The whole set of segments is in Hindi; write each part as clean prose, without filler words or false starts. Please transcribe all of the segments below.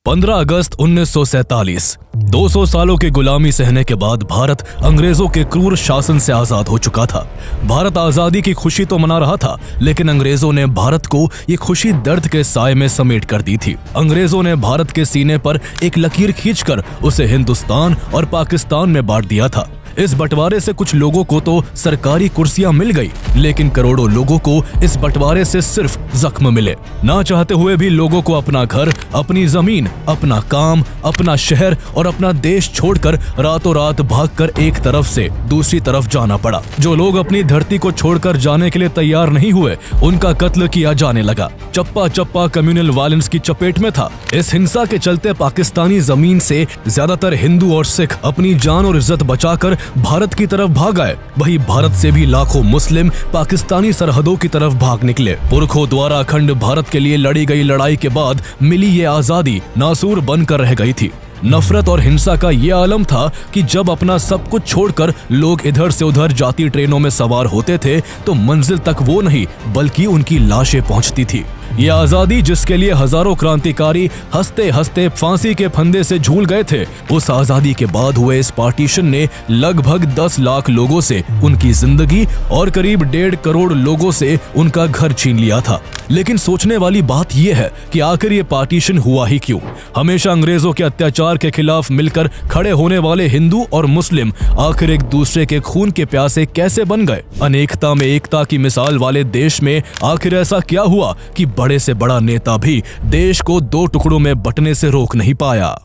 15 अगस्त 1947 200 सालों की गुलामी सहने के बाद भारत अंग्रेजों के क्रूर शासन से आजाद हो चुका था। भारत आजादी की खुशी तो मना रहा था, लेकिन अंग्रेजों ने भारत को ये खुशी दर्द के साए में समेट कर दी थी। अंग्रेजों ने भारत के सीने पर एक लकीर खींचकर उसे हिंदुस्तान और पाकिस्तान में बांट दिया था। इस बंटवारे से कुछ लोगों को तो सरकारी कुर्सियां मिल गई, लेकिन करोड़ों लोगों को इस बंटवारे से सिर्फ जख्म मिले। ना चाहते हुए भी लोगों को अपना घर, अपनी जमीन, अपना काम, अपना शहर और अपना देश छोड़कर रातों रात भागकर एक तरफ से दूसरी तरफ जाना पड़ा। जो लोग अपनी धरती को छोड़कर जाने के लिए तैयार नहीं हुए, उनका कत्ल किया जाने लगा। चप्पा चप्पा कम्युनल वायलेंस की चपेट में था। इस हिंसा के चलते पाकिस्तानी जमीन से ज्यादातर हिंदू और सिख अपनी जान और इज्जत बचाकर भारत की तरफ भाग आए। वहीं भारत से भी लाखों मुस्लिम पाकिस्तानी सरहदों की तरफ भाग निकले। पुरखों द्वारा अखंड भारत के लिए लड़ी गई लड़ाई के बाद मिली ये आजादी नासूर बनकर रह गई थी। नफरत और हिंसा का ये आलम था कि जब अपना सब कुछ छोड़कर लोग इधर से उधर जाती ट्रेनों में सवार होते थे तो मंजिल तक वो नहीं बल्कि उनकी लाशें पहुंचती थी। ये आजादी जिसके लिए हजारों क्रांतिकारी हंसते हंसते फांसी के फंदे से झूल गए थे, उस आजादी के बाद हुए इस पार्टीशन ने लगभग 10 लाख लोगों से उनकी जिंदगी और करीब 1.5 करोड़ लोगों से उनका घर छीन लिया था। लेकिन सोचने वाली बात यह है कि आखिर ये पार्टीशन हुआ ही क्यों? हमेशा अंग्रेजों के अत्याचार के खिलाफ मिलकर खड़े होने वाले हिंदू और मुस्लिम आखिर एक दूसरे के खून के प्यासे कैसे बन गए? अनेकता में एकता की मिसाल वाले देश में आखिर ऐसा क्या हुआ कि बड़े से बड़ा नेता भी देश को 2 टुकड़ों में बंटने से रोक नहीं पाया?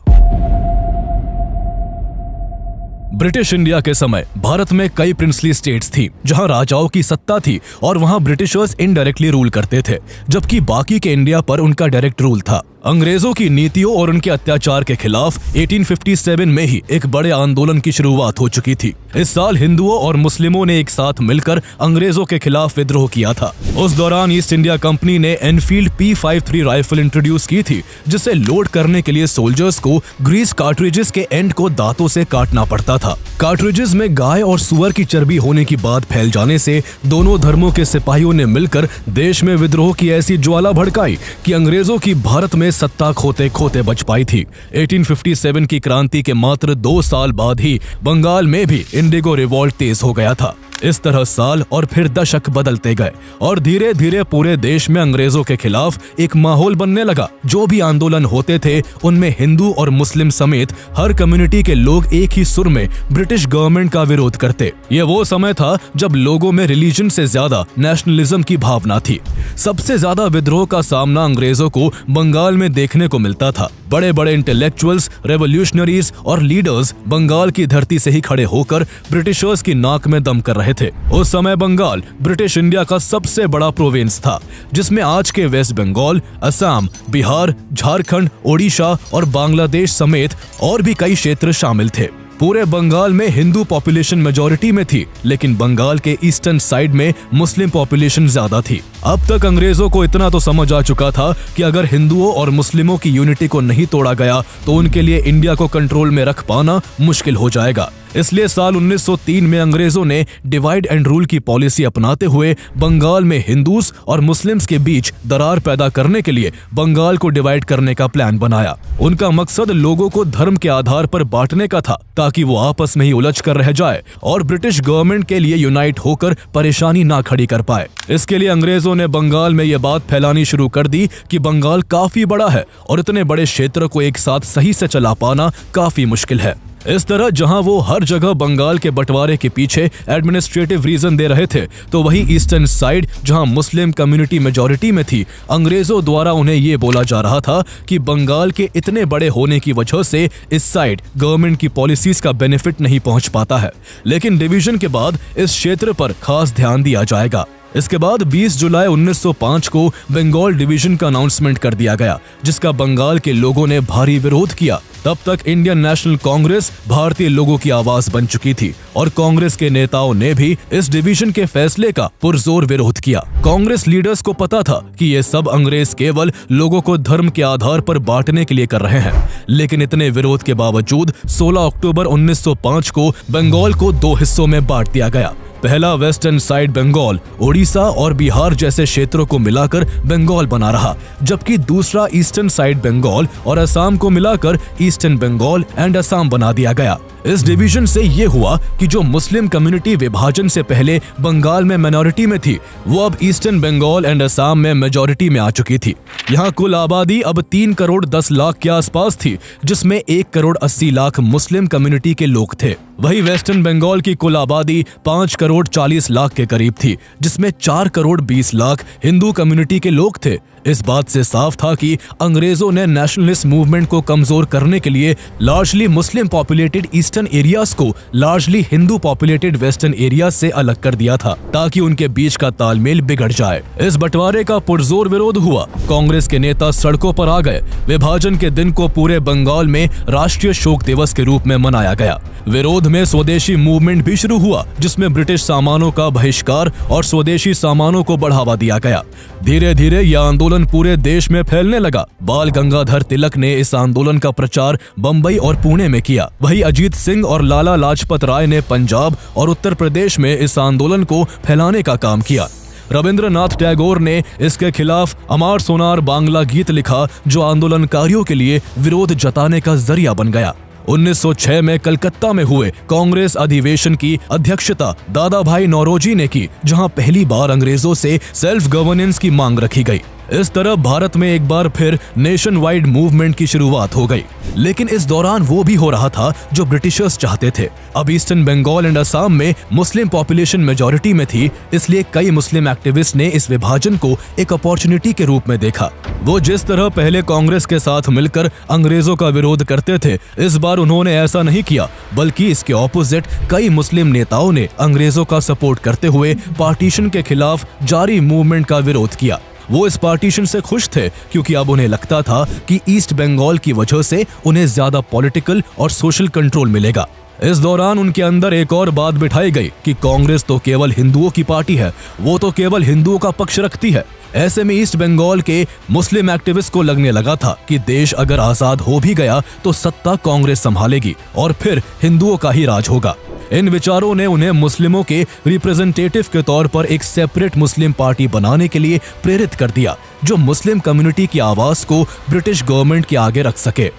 ब्रिटिश इंडिया के समय भारत में कई प्रिंसली स्टेट्स थी जहां राजाओं की सत्ता थी और वहां ब्रिटिशर्स इनडायरेक्टली रूल करते थे, जबकि बाकी के इंडिया पर उनका डायरेक्ट रूल था। अंग्रेजों की नीतियों और उनके अत्याचार के खिलाफ 1857 में ही एक बड़े आंदोलन की शुरुआत हो चुकी थी। इस साल हिंदुओं और मुस्लिमों ने एक साथ मिलकर अंग्रेजों के खिलाफ विद्रोह किया था। उस दौरान ईस्ट इंडिया कंपनी ने एनफील्ड P53 राइफल इंट्रोड्यूस की थी, जिसे लोड करने के लिए सोल्जर्स को ग्रीस कार्ट्रिजेस के एंड को दांतों से काटना पड़ता था। कार्ट्रिजेस में गाय और सुअर की चर्बी होने की बात फैल जाने से दोनों धर्मों के सिपाहियों ने मिलकर देश में विद्रोह की ऐसी ज्वाला भड़काई कि अंग्रेजों की भारत में सत्ता खोते खोते बच पाई थी। 1857 की क्रांति के मात्र 2 साल बाद ही बंगाल में भी इंडिगो रिवॉल्ट तेज हो गया था। इस तरह साल और फिर दशक बदलते गए और धीरे धीरे पूरे देश में अंग्रेजों के खिलाफ एक माहौल बनने लगा। जो भी आंदोलन होते थे उनमें हिंदू और मुस्लिम समेत हर कम्युनिटी के लोग एक ही सुर में ब्रिटिश गवर्नमेंट का विरोध करते। ये वो समय था जब लोगों में रिलीजन से ज्यादा नेशनलिज्म की भावना थी। सबसे ज्यादा विद्रोह का सामना अंग्रेजों को बंगाल में देखने को मिलता था। बड़े बड़े इंटेलेक्चुअल्स, रेवोल्यूशनरीज और लीडर्स बंगाल की धरती से ही खड़े होकर ब्रिटिशर्स की नाक में दम कर रहे थे। उस समय बंगाल ब्रिटिश इंडिया का सबसे बड़ा प्रोविंस था, जिसमें आज के वेस्ट बंगाल, असम, बिहार, झारखंड, ओडिशा और बांग्लादेश समेत और भी कई क्षेत्र शामिल थे। पूरे बंगाल में हिंदू पॉपुलेशन मेजॉरिटी में थी, लेकिन बंगाल के ईस्टर्न साइड में मुस्लिम पॉपुलेशन ज्यादा थी। अब तक अंग्रेजों को इतना तो समझ आ चुका था कि अगर हिंदुओं और मुस्लिमों की यूनिटी को नहीं तोड़ा गया तो उनके लिए इंडिया को कंट्रोल में रख पाना मुश्किल हो जाएगा। इसलिए साल 1903 में अंग्रेजों ने डिवाइड एंड रूल की पॉलिसी अपनाते हुए बंगाल में हिंदूस और मुस्लिम्स के बीच दरार पैदा करने के लिए बंगाल को डिवाइड करने का प्लान बनाया। उनका मकसद लोगों को धर्म के आधार पर बांटने का था, ताकि वो आपस में ही उलझ कर रह जाए और ब्रिटिश गवर्नमेंट के लिए यूनाइट होकर परेशानी ना खड़ी कर पाए। इसके लिए अंग्रेजों ने बंगाल में यह बात फैलानी शुरू कर दी कि बंगाल काफी बड़ा है और इतने बड़े क्षेत्र को एक साथ सही से चला पाना काफी मुश्किल है। इस तरह जहां वो हर जगह बंगाल के बंटवारे के पीछे एडमिनिस्ट्रेटिव रीजन दे रहे थे, तो वही ईस्टर्न साइड जहां मुस्लिम कम्युनिटी मेजॉरिटी में थी, अंग्रेजों द्वारा उन्हें ये बोला जा रहा था कि बंगाल के इतने बड़े होने की वजह से इस साइड गवर्नमेंट की पॉलिसीज का बेनिफिट नहीं पहुंच पाता है। लेकिन डिवीजन के बाद इस क्षेत्र पर खास ध्यान दिया जाएगा। इसके बाद 20 जुलाई 1905 को बंगाल डिवीजन का अनाउंसमेंट कर दिया गया, जिसका बंगाल के लोगों ने भारी विरोध किया। तब तक इंडियन नेशनल कांग्रेस भारतीय लोगों की आवाज बन चुकी थी और कांग्रेस के नेताओं ने भी इस डिवीजन के फैसले का पुरजोर विरोध किया। कांग्रेस लीडर्स को पता था कि ये सब अंग्रेज केवल लोगों को धर्म के आधार पर बांटने के लिए कर रहे हैं, लेकिन इतने विरोध के बावजूद 16 अक्टूबर 1905 को बंगाल को 2 हिस्सों में बांट दिया गया। पहला वेस्टर्न साइड बंगाल ओडिशा और बिहार जैसे क्षेत्रों को मिलाकर बंगाल बना रहा, जबकि दूसरा ईस्टर्न साइड बंगाल और असम को मिलाकर ईस्टर्न बंगाल एंड असम बना दिया गया। इस डिवीजन से ये हुआ कि जो मुस्लिम कम्युनिटी विभाजन से पहले बंगाल में माइनॉरिटी में थी, वो अब ईस्टर्न बंगाल एंड असम में मेजॉरिटी में आ चुकी थी। यहाँ कुल आबादी अब 3 करोड़ 10 लाख के आसपास थी, जिसमें 1 करोड़ 80 लाख मुस्लिम कम्युनिटी के लोग थे। वही वेस्टर्न बंगाल की कुल आबादी 5 करोड़ 40 लाख के करीब थी, जिसमें 4 करोड़ 20 लाख हिंदू कम्युनिटी के लोग थे। इस बात से साफ था कि अंग्रेजों ने नेशनलिस्ट मूवमेंट को कमजोर करने के लिए लार्जली मुस्लिम पॉपुलेटेड ईस्टर्न एरियाज को largely Hindu populated western areas से अलग कर दिया था, ताकि उनके बीच का तालमेल बिगड़ जाए। इस बंटवारे का पुरजोर विरोध हुआ। कांग्रेस के नेता सड़कों पर आ गए। विभाजन के दिन को पूरे बंगाल में राष्ट्रीय शोक दिवस के रूप में मनाया गया। विरोध में स्वदेशी मूवमेंट भी शुरू हुआ, जिसमें ब्रिटिश सामानों का बहिष्कार और स्वदेशी सामानों को बढ़ावा दिया गया। धीरे धीरे यह आंदोलन पूरे देश में फैलने लगा। बाल गंगाधर तिलक ने इस आंदोलन का प्रचार बंबई और पुणे में किया। वही अजीत सिंह और लाला लाजपत राय ने पंजाब और उत्तर प्रदेश में इस आंदोलन को फैलाने का काम किया। रविंद्रनाथ टैगोर ने इसके खिलाफ अमार सोनार बांग्ला गीत लिखा, जो आंदोलनकारियों के लिए विरोध जताने का जरिया बन गया। 1906 में कलकत्ता में हुए कांग्रेस अधिवेशन की अध्यक्षता दादा भाई नौरोजी ने की, जहां पहली बार अंग्रेजों से सेल्फ गवर्नेंस की मांग रखी गई। इस तरह भारत में एक बार फिर नेशन वाइड मूवमेंट की शुरुआत हो गई। लेकिन इस दौरान वो भी हो रहा था जो ब्रिटिशर्स चाहते थे। अब ईस्टर्न बंगाल एंड असम में मुस्लिम पॉपुलेशन मेजॉरिटी में थी, इसलिए कई मुस्लिम एक्टिविस्ट ने इस विभाजन को एक अपॉर्चुनिटी के रूप में देखा। वो जिस तरह पहले कांग्रेस के साथ मिलकर अंग्रेजों का विरोध करते थे, इस बार उन्होंने ऐसा नहीं किया, बल्कि इसके ऑपोजिट कई मुस्लिम नेताओं ने अंग्रेजों का सपोर्ट करते हुए पार्टीशन के खिलाफ जारी मूवमेंट का विरोध किया। वो इस पार्टीशन से खुश थे, क्योंकि अब उन्हें लगता था कि ईस्ट बंगाल की वजह से उन्हें ज्यादा पॉलिटिकल और सोशल कंट्रोल मिलेगा। इस दौरान उनके अंदर एक और बात बिठाई गई कि कांग्रेस तो केवल हिंदुओं की पार्टी है, वो तो केवल हिंदुओं का पक्ष रखती है। ऐसे में ईस्ट बंगाल के मुस्लिम एक्टिविस्ट को लगने लगा था कि देश अगर आजाद हो भी गया तो सत्ता कांग्रेस संभालेगी और फिर हिंदुओं का ही राज होगा। इन विचारों ने उन्हें मुस्लिमों के रिप्रेजेंटेटिव के तौर पर एक सेपरेट मुस्लिम पार्टी बनाने के लिए प्रेरित कर दिया, जो मुस्लिम कम्युनिटी की आवाज को ब्रिटिश गवर्नमेंट के आगे रख सके।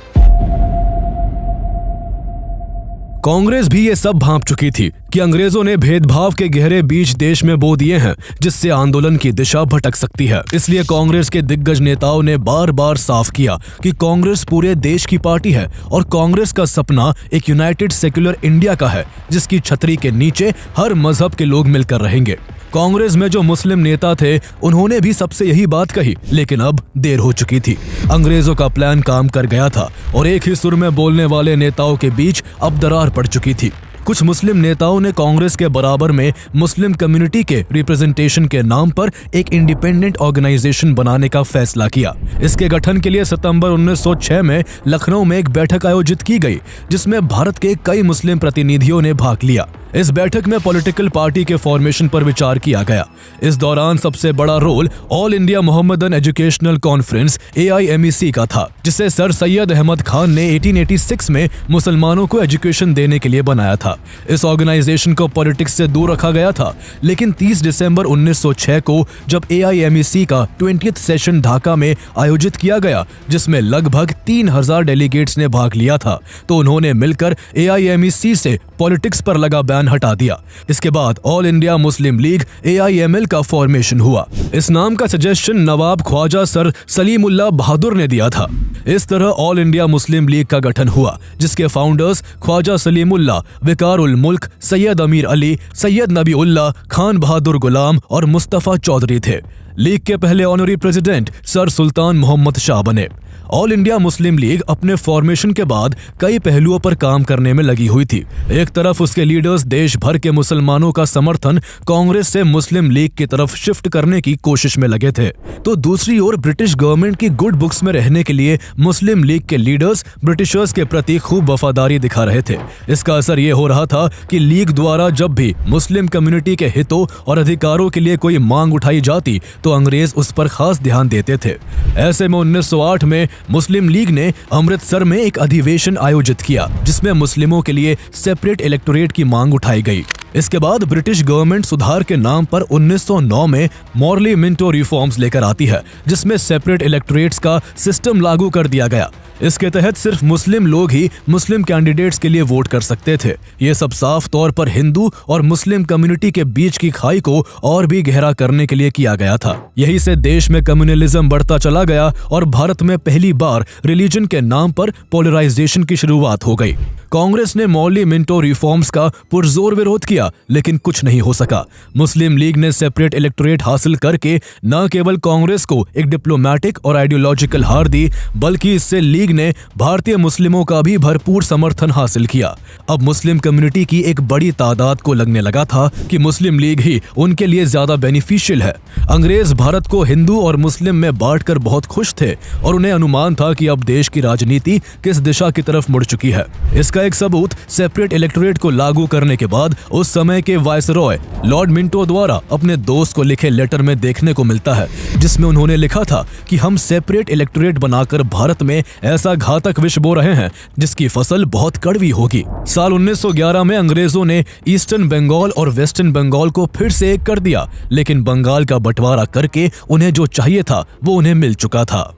कांग्रेस भी ये सब भांप चुकी थी कि अंग्रेजों ने भेदभाव के गहरे बीज देश में बो दिए हैं, जिससे आंदोलन की दिशा भटक सकती है। इसलिए कांग्रेस के दिग्गज नेताओं ने बार बार साफ किया कि कांग्रेस पूरे देश की पार्टी है और कांग्रेस का सपना एक यूनाइटेड सेक्युलर इंडिया का है, जिसकी छतरी के नीचे हर मजहब के लोग मिलकर रहेंगे। कांग्रेस में जो मुस्लिम नेता थे, उन्होंने भी सबसे यही बात कही, लेकिन अब देर हो चुकी थी। अंग्रेजों का प्लान काम कर गया था और एक ही सुर में बोलने वाले नेताओं के बीच अब दरार पड़ चुकी थी। कुछ मुस्लिम नेताओं ने कांग्रेस के बराबर में मुस्लिम कम्युनिटी के रिप्रेजेंटेशन के नाम पर एक इंडिपेंडेंट ऑर्गेनाइजेशन बनाने का फैसला किया। इसके गठन के लिए सितंबर 1906 में लखनऊ में एक बैठक आयोजित की गई, जिसमें भारत के कई मुस्लिम प्रतिनिधियों ने भाग लिया। इस बैठक में पॉलिटिकल पार्टी के फॉर्मेशन पर विचार किया गया। इस दौरान सबसे बड़ा role All India Mohammedan Educational Conference AIMEC का था, जिसे सर सैयद अहमद खान ने 1886 में मुसलमानों को एजुकेशन देने के लिए बनाया था। इस ऑर्गेनाइजेशन को पॉलिटिक्स से दूर रखा गया था, लेकिन 30 दिसंबर 1906 को जब AIMEC का 20th सेशन ढाका में आयोजित किया गया, जिसमें लगभग 3000 डेलीगेट्स ने भाग लिया था, तो उन्होंने मिलकर AIMEC से पॉलिटिक्स पर लगा बैन हटा दिया। इसके बाद all India Muslim league AIML का फॉर्मेशन हुआ। इस नाम का सजेशन नवाब ख्वाजा सर सलीमुल्लाह बहादुर ने दिया था। इस तरह ऑल इंडिया मुस्लिम लीग का गठन हुआ, जिसके फाउंडर्स ख्वाजा सलीमुल्लाह, विकारुल मुल्क, सैयद अमीर अली, सैयद नबी उल्लाह, खान बहादुर गुलाम और मुस्तफा चौधरी थे। लीग के पहले ऑनरी प्रेसिडेंट सर सुल्तान मोहम्मद शाह बने। ऑल इंडिया मुस्लिम लीग अपने फॉर्मेशन के बाद कई पहलुओं पर काम करने में लगी हुई थी। एक तरफ उसके लीडर्स देश भर के मुसलमानों का समर्थन कांग्रेस से मुस्लिम लीग की तरफ शिफ्ट करने की कोशिश में लगे थे, तो दूसरी ओर ब्रिटिश गवर्नमेंट की गुड बुक्स में रहने के लिए मुस्लिम लीग के लीडर्स ब्रिटिशर्स के प्रति खूब वफादारी दिखा रहे थे। इसका असर ये हो रहा था कि लीग द्वारा जब भी मुस्लिम कम्युनिटी के हितों और अधिकारों के लिए कोई मांग उठाई जाती, तो अंग्रेज उस पर खास ध्यान देते थे। ऐसे में 1908 में मुस्लिम लीग ने अमृतसर में एक अधिवेशन आयोजित किया, जिसमें मुस्लिमों के लिए सेपरेट इलेक्टोरेट की मांग उठाई गई। इसके बाद ब्रिटिश गवर्नमेंट सुधार के नाम पर 1909 में मॉर्ली मिंटो रिफॉर्म्स लेकर आती है, जिसमें सेपरेट इलेक्टोरेट्स का सिस्टम लागू कर दिया गया। इसके तहत सिर्फ मुस्लिम लोग ही मुस्लिम कैंडिडेट्स के लिए वोट कर सकते थे। ये सब साफ तौर पर हिंदू और मुस्लिम कम्युनिटी के बीच की खाई को और भी गहरा करने के लिए किया गया था। यही से देश में कम्युनलिज्म बढ़ता चला गया और भारत में पहली बार रिलीजन के नाम पर पोलराइजेशन की शुरुआत हो गई। कांग्रेस ने मॉर्ली मिंटो रिफॉर्म्स का पुरजोर विरोध किया, लेकिन कुछ नहीं हो सका। मुस्लिम लीग ने सेपरेट इलेक्टोरेट हासिल करके न केवल कांग्रेस को एक डिप्लोमेटिक और आइडियोलॉजिकल हार दी, बल्कि इससे लीग ने भारतीय मुस्लिमों का भी भरपूर समर्थन हासिल किया। अब मुस्लिम कम्युनिटी की एक बड़ी तादाद को लगने लगा था कि मुस्लिम लीग ही उनके लिए ज्यादा बेनिफिशियल है। अंग्रेज भारत को हिंदू और मुस्लिम में बांटकर बहुत खुश थे और उन्हें अनुमान था कि अब देश की राजनीति किस दिशा की तरफ मुड़ चुकी है। इसका एक सबूत सेपरेट इलेक्टोरेट को लागू करने के बाद उस समय के वायसरॉय लॉर्ड मिंटो द्वारा अपने दोस्त को लिखे लेटर में देखने को मिलता है, जिसमें उन्होंने लिखा था कि हम सेपरेट इलेक्टोरेट बनाकर भारत में ऐसा घातक विष बो रहे हैं जिसकी फसल बहुत कड़वी होगी। साल 1911 में अंग्रेजों ने ईस्टर्न बंगाल और वेस्टर्न बंगाल को फिर से एक कर दिया, लेकिन बंगाल का बंटवारा करके उन्हें जो चाहिए था वो उन्हें मिल चुका था।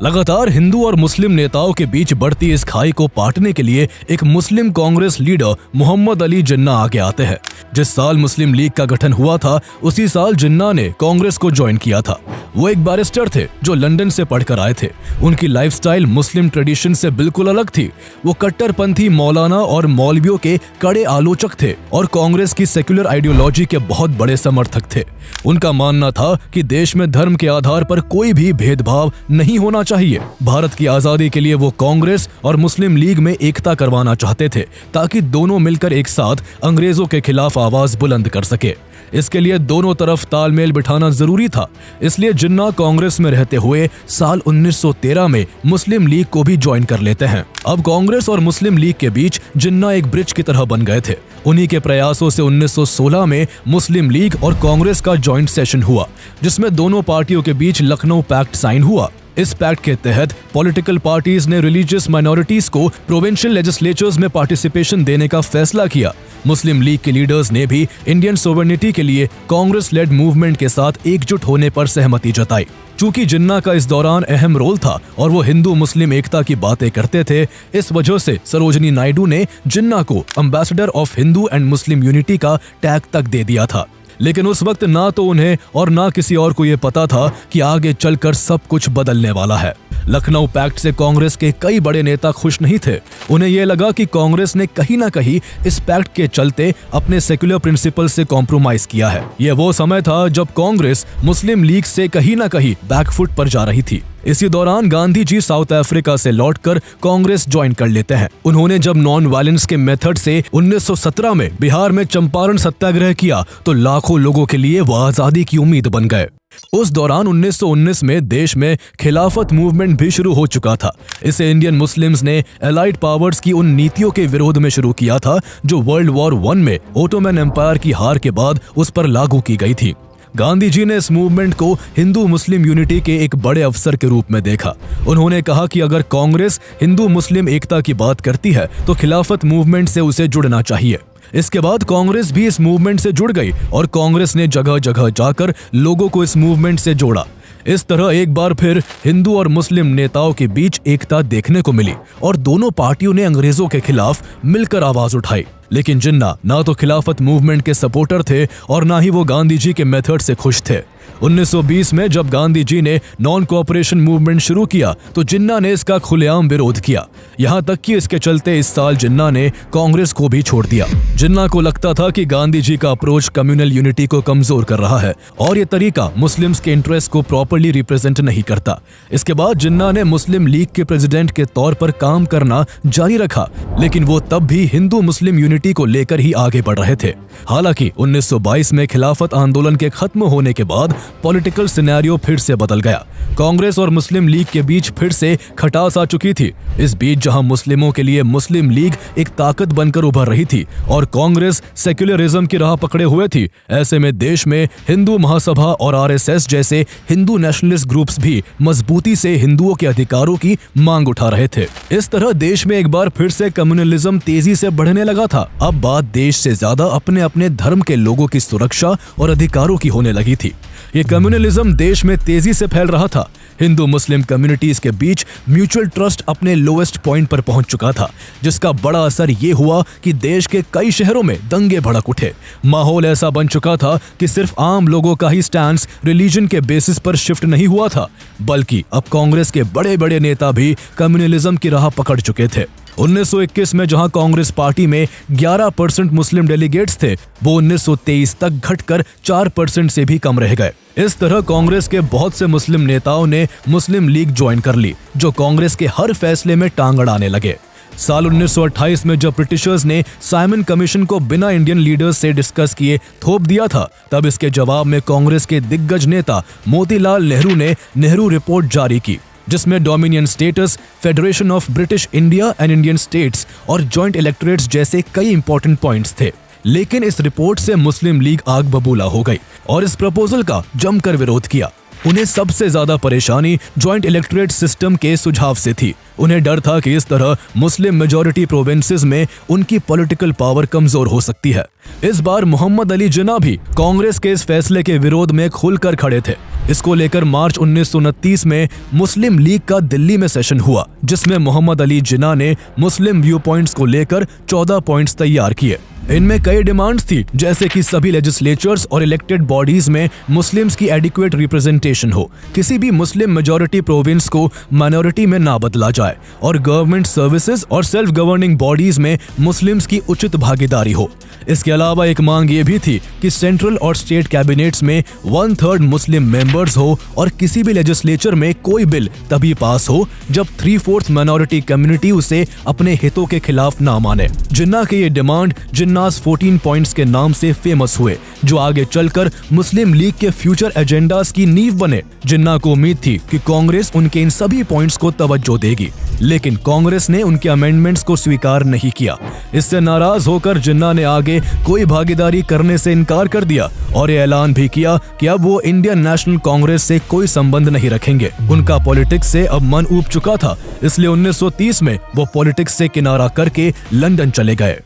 लगातार हिंदू और मुस्लिम नेताओं के बीच बढ़ती इस खाई को पाटने के लिए एक मुस्लिम कांग्रेस लीडर मोहम्मद अली जिन्ना आगे आते हैं। जिस साल मुस्लिम लीग का गठन हुआ था, उसी साल जिन्ना ने कांग्रेस को ज्वाइन किया था। वो एक बैरिस्टर थे जो लंदन से पढ़कर आए थे। उनकी लाइफस्टाइल मुस्लिम ट्रेडिशन से बिल्कुल अलग थी। वो कट्टरपंथी मौलाना और मौलवियों के कड़े आलोचक थे और कांग्रेस की सेक्युलर आइडियोलॉजी के बहुत बड़े समर्थक थे। उनका मानना था कि देश में धर्म के आधार पर कोई भी भेदभाव नहीं होना चाहिए। भारत की आजादी के लिए वो कांग्रेस और मुस्लिम लीग में एकता करवाना चाहते थे, ताकि दोनों मिलकर एक साथ अंग्रेजों के खिलाफ आवाज बुलंद कर सके। इसके लिए दोनों तरफ तालमेल बिठाना जरूरी था। इसलिए जिन्ना कांग्रेस में रहते हुए साल 1913 में मुस्लिम लीग को भी ज्वाइन कर लेते हैं। अब कांग्रेस और मुस्लिम लीग के बीच जिन्ना एक ब्रिज की तरह बन गए थे। उन्हीं के प्रयासों से 1916 में मुस्लिम लीग और कांग्रेस का ज्वाइंट सेशन हुआ, जिसमें दोनों पार्टियों के बीच लखनऊ पैक्ट साइन हुआ। इस पैक्ट के तहत पॉलिटिकल पार्टीज ने रिलीजियस माइनॉरिटीज को प्रोविंशियल लेजिस्लेचर्स में पार्टिसिपेशन देने का फैसला किया। मुस्लिम लीग के लीडर्स ने भी इंडियन सोवरेनिटी के लिए कांग्रेस लेड मूवमेंट के साथ एकजुट होने पर सहमति जताई। चूंकि जिन्ना का इस दौरान अहम रोल था और वो हिंदू मुस्लिम एकता की बातें करते थे, इस वजह से सरोजिनी नायडू ने जिन्ना को ambassador of Hindu and Muslim unity का टैग तक दे दिया था। लेकिन उस वक्त ना तो उन्हें और ना किसी और को ये पता था कि आगे चलकर सब कुछ बदलने वाला है। लखनऊ पैक्ट से कांग्रेस के कई बड़े नेता खुश नहीं थे। उन्हें यह लगा कि कांग्रेस ने कहीं ना कहीं इस पैक्ट के चलते अपने सेक्युलर प्रिंसिपल से कॉम्प्रोमाइज किया है। यह वो समय था जब कांग्रेस मुस्लिम लीग से कहीं ना कहीं बैकफुट पर जा रही थी। इसी दौरान गांधी जी साउथ अफ्रीका से लौटकर कांग्रेस ज्वाइन कर लेते हैं। उन्होंने जब नॉन वायलेंस के मेथड से 1917 में बिहार में चंपारण सत्याग्रह किया तो लाखों लोगों के लिए वो आजादी की उम्मीद बन गए। उस दौरान 1919 में देश में खिलाफत मूवमेंट भी शुरू हो चुका था। इसे इंडियन मुस्लिम्स ने एलाइड पावर्स की उन नीतियों के विरोध में शुरू किया था जो वर्ल्ड वॉर 1 में ओटोमन एम्पायर की हार के बाद उस पर लागू की गई थी। गांधी जी ने इस मूवमेंट को हिंदू मुस्लिम यूनिटी के एक बड़े अवसर के रूप में देखा। उन्होंने कहा कि अगर कांग्रेस हिंदू मुस्लिम एकता की बात करती है तो खिलाफत मूवमेंट से उसे जुड़ना चाहिए। इसके बाद कांग्रेस भी इस मूवमेंट से जुड़ गई और कांग्रेस ने जगह जगह जाकर लोगों को इस मूवमेंट से जोड़ा। इस तरह एक बार फिर हिंदू और मुस्लिम नेताओं के बीच एकता देखने को मिली और दोनों पार्टियों ने अंग्रेजों के खिलाफ मिलकर आवाज उठाई। लेकिन जिन्ना ना तो खिलाफत मूवमेंट के सपोर्टर थे और ना ही वो गांधी जी के मेथड से खुश थे। 1920 में जब गांधी जी ने नॉन कोऑपरेशन मूवमेंट शुरू किया तो जिन्ना ने इसका खुलेआम विरोध किया। यहाँ तक कि इसके चलते इस साल जिन्ना ने कांग्रेस को भी छोड़ दिया। जिन्ना को लगता था कि गांधी जी का अप्रोच कम्युनल यूनिटी को कमजोर कर रहा है और ये तरीका मुस्लिम्स के इंटरेस्ट को प्रॉपर्ली रिप्रेजेंट नहीं करता। इसके बाद जिन्ना ने मुस्लिम लीग के प्रेसिडेंट के तौर पर काम करना जारी रखा, लेकिन वो तब भी हिंदू मुस्लिम यूनिटी को लेकर ही आगे बढ़ रहे थे। हालांकि 1922 में खिलाफत आंदोलन के खत्म होने के बाद पॉलिटिकल सिनेरियो फिर से बदल गया। कांग्रेस और मुस्लिम लीग के बीच फिर से खटास आ चुकी थी। इस बीच जहां मुस्लिमों के लिए मुस्लिम लीग एक ताकत बनकर उभर रही थी और कांग्रेस सेक्युलरिज्म की राह पकड़े हुए थी, ऐसे में देश में हिंदू महासभा और आरएसएस जैसे हिंदू नेशनलिस्ट ग्रुप्स भी मजबूती से हिंदुओं के अधिकारों की मांग उठा रहे थे। इस तरह देश में एक बार फिर से कम्युनलिज्म तेजी से बढ़ने लगा था। अब बात देश से ज्यादा अपने अपने धर्म के लोगों की सुरक्षा और अधिकारों की होने लगी थी। ये कम्युनलिज्म देश में तेजी से फैल रहा था। हिंदू मुस्लिम कम्युनिटीज के बीच म्यूचुअल ट्रस्ट अपने लोएस्ट पॉइंट पर पहुंच चुका था, जिसका बड़ा असर ये हुआ कि देश के कई शहरों में दंगे भड़क उठे। माहौल ऐसा बन चुका था कि सिर्फ आम लोगों का ही स्टैंस रिलीजन के बेसिस पर शिफ्ट नहीं हुआ था, बल्कि अब कांग्रेस के बड़े बड़े नेता भी कम्युनलिज्म की राह पकड़ चुके थे। 1921 में जहां कांग्रेस पार्टी में 11% मुस्लिम डेलीगेट्स थे, वो 1923 तक घटकर 4% से भी कम रह गए। इस तरह कांग्रेस के बहुत से मुस्लिम नेताओं ने मुस्लिम लीग ज्वाइन कर ली, जो कांग्रेस के हर फैसले में टांग अड़ाने लगे। साल 1928 में जब ब्रिटिशर्स ने साइमन कमीशन को बिना इंडियन लीडर्स से डिस्कस किए थोप दिया था, तब इसके जवाब में कांग्रेस के दिग्गज नेता मोतीलाल नेहरू ने नेहरू रिपोर्ट जारी की, जिसमें dominion status, federation of British India and Indian states और जॉइंट इलेक्टोरेट्स जैसे कई इंपॉर्टेंट पॉइंट्स थे। लेकिन इस रिपोर्ट से मुस्लिम लीग आग बबूला हो गई और इस प्रपोजल का जमकर विरोध किया। उन्हें सबसे ज्यादा परेशानी जॉइंट इलेक्टोरेट सिस्टम के सुझाव से थी। उन्हें डर था कि इस तरह मुस्लिम मेजॉरिटी प्रोविंसेस में उनकी पॉलिटिकल पावर कमजोर हो सकती है। इस बार मोहम्मद अली जिन्ना भी कांग्रेस के इस फैसले के विरोध में खुलकर खड़े थे। इसको लेकर मार्च 1929 में मुस्लिम लीग का दिल्ली में सेशन हुआ, जिसमें मोहम्मद अली जिन्ना ने मुस्लिम व्यू पॉइंट्स को लेकर 14 पॉइंट्स तैयार किए। इनमें कई डिमांड्स थी, जैसे कि सभी लेजिस्लेचर्स और इलेक्टेड बॉडीज में मुस्लिम्स की एडिक्वेट रिप्रेजेंटेशन हो, किसी भी मुस्लिम मेजॉरिटी प्रोविंस को माइनॉरिटी में ना बदला जाए और गवर्नमेंट सर्विसेज और सेल्फ गवर्निंग बॉडीज में मुस्लिम्स की उचित भागीदारी हो। इसके अलावा एक मांग ये भी थी कि सेंट्रल और स्टेट कैबिनेट्स में 1/3 मुस्लिम मेंबर्स हो और किसी भी लेजिस्लेचर में कोई बिल तभी पास हो जब 3/4 माइनॉरिटी कम्युनिटी उसे अपने हितों के खिलाफ ना माने। जिन्ना के ये डिमांड जिन्नास 14 पॉइंट्स के नाम से फेमस हुए, जो आगे चलकर मुस्लिम लीग के फ्यूचर एजेंडास की नींव बने। जिन्ना को उम्मीद थी कि कांग्रेस उनके इन सभी पॉइंट्स को तवज्जो देगी, लेकिन कांग्रेस ने उनके अमेंडमेंट्स को स्वीकार नहीं किया। इससे नाराज होकर जिन्ना ने आगे कोई भागीदारी करने से इनकार कर दिया और ये ऐलान भी किया कि अब वो इंडियन नेशनल कांग्रेस से कोई संबंध नहीं रखेंगे। उनका पॉलिटिक्स से अब मन ऊब चुका था, इसलिए 1930 में वो पॉलिटिक्स से किनारा करके लंदन चले गए।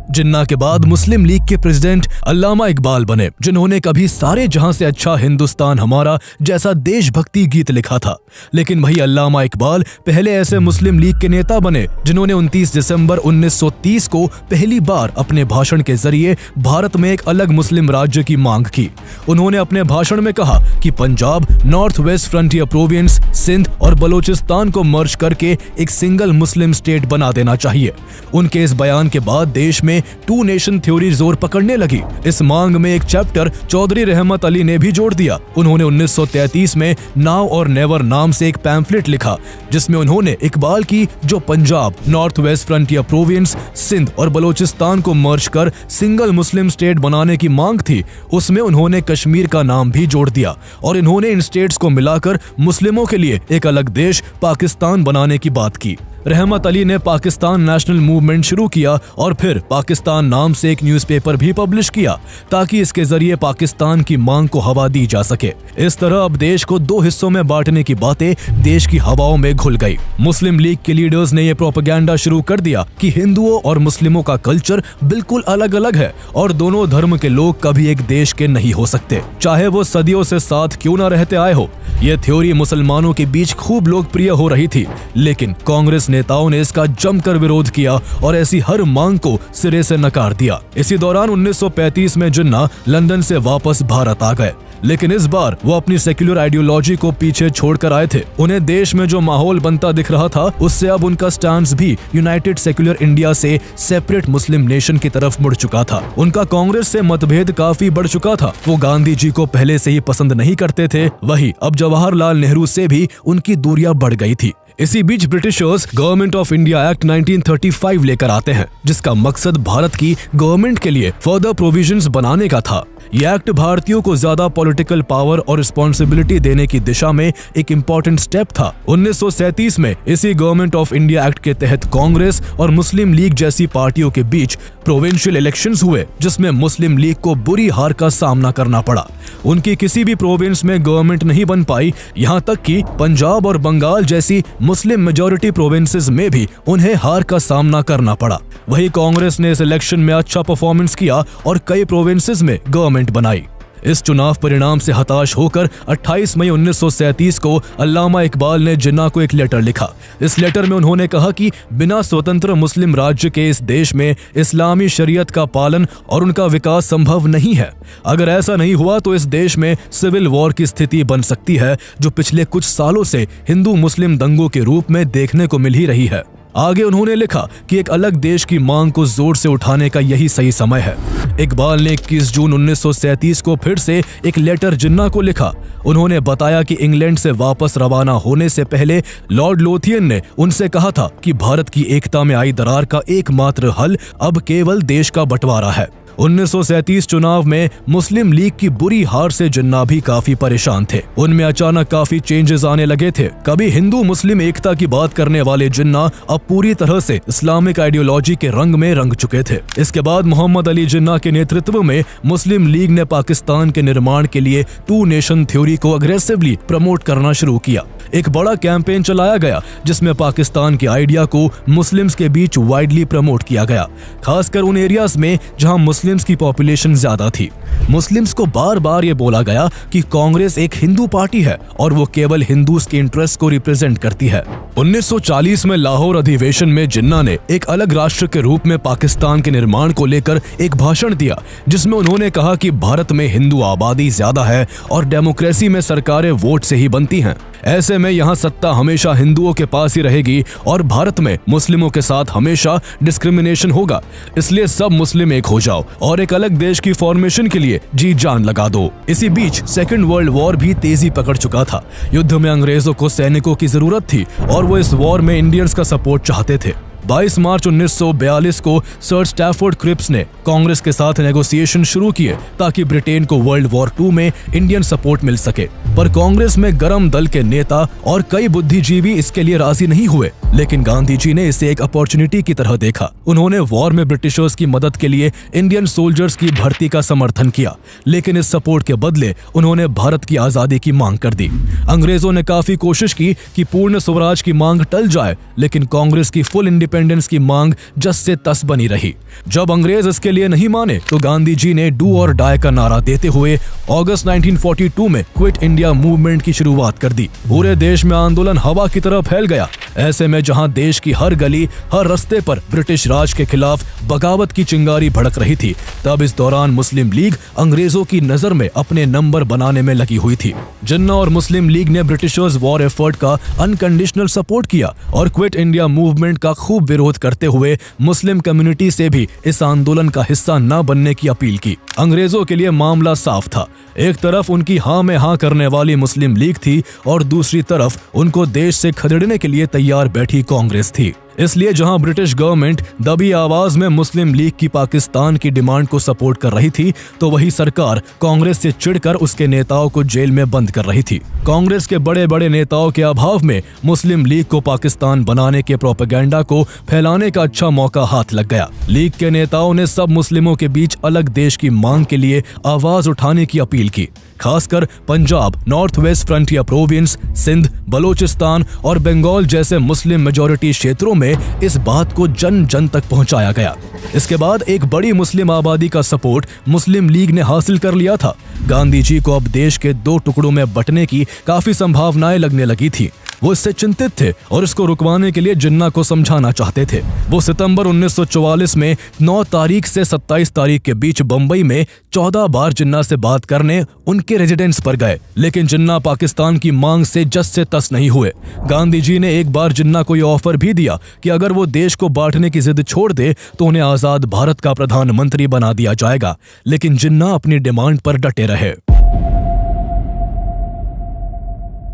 जिन्ना के बाद मुस्लिम लीग के प्रेसिडेंट अल्लामा इकबाल बने, जिन्होंने कभी सारे जहां से अच्छा हिंदुस्तान हमारा जैसा देशभक्ति गीत लिखा था। लेकिन वही अल्लामा इकबाल पहले ऐसे मुस्लिम लीग के नेता बने जिन्होंने 29 दिसंबर 1930 को पहली बार अपने भाषण के जरिए भारत में एक अलग मुस्लिम राज्य की मांग की। उन्होंने अपने भाषण में कहा कि Punjab, North West Frontier Province, Sindh और बलोचिस्तान को मर्ज करके एक सिंगल मुस्लिम स्टेट बना देना चाहिए। उनके इस बयान के बाद देश में 2 नेशन थ्योरी जोर पकड़ने लगी। इस मांग में एक चैप्टर चौधरी रहमत अली ने भी जोड़ दिया। उन्होंने 1933 में नाउ और नेवर नाम से एक पैम्फलेट लिखा, जिसमें उन्होंने इकबाल की जो Punjab, North West Frontier Province, Sindh और बलोचिस्तान को मर्ज कर सिंगल मुस्लिम स्टेट बनाने की मांग थी, उसमें उन्होंने कश्मीर का नाम भी जोड़ दिया और इन्होंने इन स्टेट्स को मिलाकर मुस्लिमों के लिए एक अलग देश पाकिस्तान बनाने की बात की। रहमत अली ने पाकिस्तान नेशनल मूवमेंट शुरू किया और फिर पाकिस्तान नाम से एक न्यूज़पेपर भी पब्लिश किया, ताकि इसके जरिए पाकिस्तान की मांग को हवा दी जा सके। इस तरह अब देश को 2 हिस्सों में बांटने की बातें देश की हवाओं में घुल गई। मुस्लिम लीग के लीडर्स ने यह प्रोपेगेंडा शुरू कर दिया कि हिंदुओं और मुस्लिमों का कल्चर बिल्कुल अलग अलग है और दोनों धर्म के लोग कभी एक देश के नहीं हो सकते, चाहे वो सदियों से साथ क्यों न रहते आए हो। यह थ्योरी मुसलमानों के बीच खूब लोकप्रिय हो रही थी, लेकिन कांग्रेस नेताओं ने इसका जमकर विरोध किया और ऐसी हर मांग को सिरे से नकार दिया। इसी दौरान 1935 में जिन्ना लंदन से वापस भारत आ गए, लेकिन इस बार वो अपनी सेक्युलर आइडियोलॉजी को पीछे छोड़कर आए थे। उन्हें देश में जो माहौल बनता दिख रहा था, उससे अब उनका स्टांस भी यूनाइटेड सेक्युलर इंडिया से सेपरेट मुस्लिम नेशन की तरफ मुड़ चुका था। उनका कांग्रेस से मतभेद काफी बढ़ चुका था। वो गांधी जी को पहले से ही पसंद नहीं करते थे, वही अब जवाहरलाल नेहरू से भी उनकी दूरियां बढ़ गई थी। इसी बीच Britishers government of India act 1935 लेकर आते हैं, जिसका मकसद भारत की गवर्नमेंट के लिए फर्दर प्रोविजंस बनाने का था। यह एक्ट भारतीयों को ज्यादा पॉलिटिकल पावर और रिस्पॉन्सिबिलिटी देने की दिशा में एक इम्पोर्टेंट स्टेप था। 1937 में इसी गवर्नमेंट ऑफ इंडिया एक्ट के तहत कांग्रेस और मुस्लिम लीग जैसी पार्टियों के बीच प्रोविंशियल इलेक्शंस हुए, जिसमें मुस्लिम लीग को बुरी हार का सामना करना पड़ा। उनकी किसी भी प्रोविंस में गवर्नमेंट नहीं बन पाई, यहाँ तक कि पंजाब और बंगाल जैसी मुस्लिम मेजॉरिटी प्रोविंसेस में भी उन्हें हार का सामना करना पड़ा। वही कांग्रेस ने इस इलेक्शन में अच्छा परफॉर्मेंस किया और कई प्रोविंसेस में गवर्नमेंट बनाई। इस चुनाव परिणाम से हताश होकर 28 मई 1937 को अल्लामा इकबाल ने जिन्ना को एक लेटर लिखा। इस लेटर में उन्होंने कहा कि बिना स्वतंत्र मुस्लिम राज्य के इस देश में इस्लामी शरीयत का पालन और उनका विकास संभव नहीं है। अगर ऐसा नहीं हुआ तो इस देश में सिविल वॉर की स्थिति बन सकती है, जो पिछले कुछ सालों से हिंदू मुस्लिम दंगों के रूप में देखने को मिल ही रही है। आगे उन्होंने लिखा कि एक अलग देश की मांग को जोर से उठाने का यही सही समय है। इकबाल ने 21 जून 1937 को फिर से एक लेटर जिन्ना को लिखा। उन्होंने बताया कि इंग्लैंड से वापस रवाना होने से पहले लॉर्ड लोथियन ने उनसे कहा था कि भारत की एकता में आई दरार का एकमात्र हल अब केवल देश का बंटवारा है। 1937 चुनाव में मुस्लिम लीग की बुरी हार से जिन्ना भी काफी परेशान थे। उनमें अचानक काफी चेंजेस आने लगे थे। कभी हिंदू मुस्लिम एकता की बात करने वाले जिन्ना अब पूरी तरह से इस्लामिक आइडियोलॉजी के रंग में रंग चुके थे। इसके बाद मोहम्मद अली जिन्ना के नेतृत्व में मुस्लिम लीग ने पाकिस्तान के निर्माण के लिए 2 नेशन थ्योरी को अग्रेसिवली प्रमोट करना शुरू किया। एक बड़ा कैंपेन चलाया गया जिसमें पाकिस्तान के आइडिया को मुस्लिम्स के बीच वाइडली प्रमोट किया गया, खासकर उन एरियाज में जहां मुस्लिम्स की पॉपुलेशन ज्यादा थी। मुस्लिम्स को बार बार ये बोला गया कि कांग्रेस एक हिंदू पार्टी है और वो केवल हिंदूज के इंटरेस्ट को रिप्रेजेंट करती है। 1940 में लाहौर अधिवेशन में जिन्ना ने एक अलग राष्ट्र के रूप में पाकिस्तान के निर्माण को लेकर एक भाषण दिया, जिसमें उन्होंने कहा कि भारत में हिंदू आबादी ज्यादा है और डेमोक्रेसी में सरकारें वोट से ही बनती हैं। ऐसे में यहाँ सत्ता हमेशा हिंदुओं के पास ही रहेगी और भारत में मुस्लिमों के साथ हमेशा डिस्क्रिमिनेशन होगा। इसलिए सब मुस्लिम एक हो जाओ और एक अलग देश की फॉर्मेशन के लिए जी जान लगा दो। इसी बीच सेकेंड वर्ल्ड वॉर भी तेजी पकड़ चुका था। युद्ध में अंग्रेजों को सैनिकों की जरूरत थी और वो इस वॉर में इंडियंस का सपोर्ट चाहते थे। 22 मार्च 1942 को सर स्टैफोर्ड क्रिप्स ने कांग्रेस के साथ नेगोशिएशन शुरू किए ताकि ब्रिटेन को वर्ल्ड वॉर 2 में इंडियन सपोर्ट मिल सके, पर कांग्रेस में गरम दल के नेता और कई बुद्धिजीवी इसके लिए राजी नहीं हुए। लेकिन गांधी जी ने इसे एक अपॉर्चुनिटी की तरह देखा। उन्होंने वॉर में ब्रिटिशर्स की मदद के लिए इंडियन सोल्जर्स की भर्ती का समर्थन किया, लेकिन इस सपोर्ट के बदले उन्होंने भारत की आजादी की मांग कर दी। अंग्रेजों ने काफी कोशिश की कि पूर्ण स्वराज की मांग टल जाए, लेकिन कांग्रेस की फुल इंडिपेंडेंस की मांग जस से तस बनी रही। जब अंग्रेज इसके लिए नहीं माने तो गांधी जी ने डू और डाई का नारा देते हुए अगस्त 1942 में क्विट इंडिया मूवमेंट की शुरुआत कर दी। पूरे देश में आंदोलन हवा की तरह फैल गया। ऐसे में जहां देश की हर गली हर रास्ते पर ब्रिटिश राज के खिलाफ बगावत की चिंगारी भड़क रही थी, तब इस दौरान मुस्लिम लीग अंग्रेजों की नजर में अपने नंबर बनाने में लगी हुई थी। जिन्ना और मुस्लिम लीग ने ब्रिटिशर्स वॉर एफर्ट का अनकंडीशनल सपोर्ट किया और क्विट इंडिया मूवमेंट का खूब विरोध करते हुए मुस्लिम कम्युनिटी से भी इस आंदोलन का हिस्सा न बनने की अपील की। अंग्रेजों के लिए मामला साफ था। एक तरफ उनकी हाँ में हाँ करने वाली मुस्लिम लीग थी और दूसरी तरफ उनको देश से खदेड़ने के लिए तैयार बैठी कांग्रेस थी। इसलिए जहां ब्रिटिश गवर्नमेंट दबी आवाज में मुस्लिम लीग की पाकिस्तान की डिमांड को सपोर्ट कर रही थी, तो वही सरकार कांग्रेस से चिढ़कर उसके नेताओं को जेल में बंद कर रही थी। कांग्रेस के बड़े बड़े नेताओं के अभाव में मुस्लिम लीग को पाकिस्तान बनाने के प्रोपेगेंडा को फैलाने का अच्छा मौका हाथ लग गया। लीग के नेताओं ने सब मुस्लिमों के बीच अलग देश की मांग के लिए आवाज उठाने की अपील की। खासकर Punjab, North West Frontier Province, Sindh, Balochistan और बंगाल जैसे मुस्लिम मेजॉरिटी क्षेत्रों में इस बात को जन जन तक पहुंचाया गया। इसके बाद एक बड़ी मुस्लिम आबादी का सपोर्ट मुस्लिम लीग ने हासिल कर लिया था। गांधी जी को अब देश के 2 टुकड़ों में बंटने की काफी संभावनाएं लगने लगी थी। वो इससे चिंतित थे और इसको रुकवाने के लिए जिन्ना को समझाना चाहते थे। वो सितंबर 1944 में 9 तारीख से 27 तारीख के बीच बंबई में 14 बार जिन्ना से बात करने उनके रेजिडेंस पर गए, लेकिन जिन्ना पाकिस्तान की मांग से जस से तस नहीं हुए। गांधी जी ने एक बार जिन्ना को यह ऑफर भी दिया कि अगर वो देश को बांटने की जिद छोड़ दे तो उन्हें आजाद भारत का प्रधानमंत्री बना दिया जाएगा, लेकिन जिन्ना अपनी डिमांड पर डटे रहे।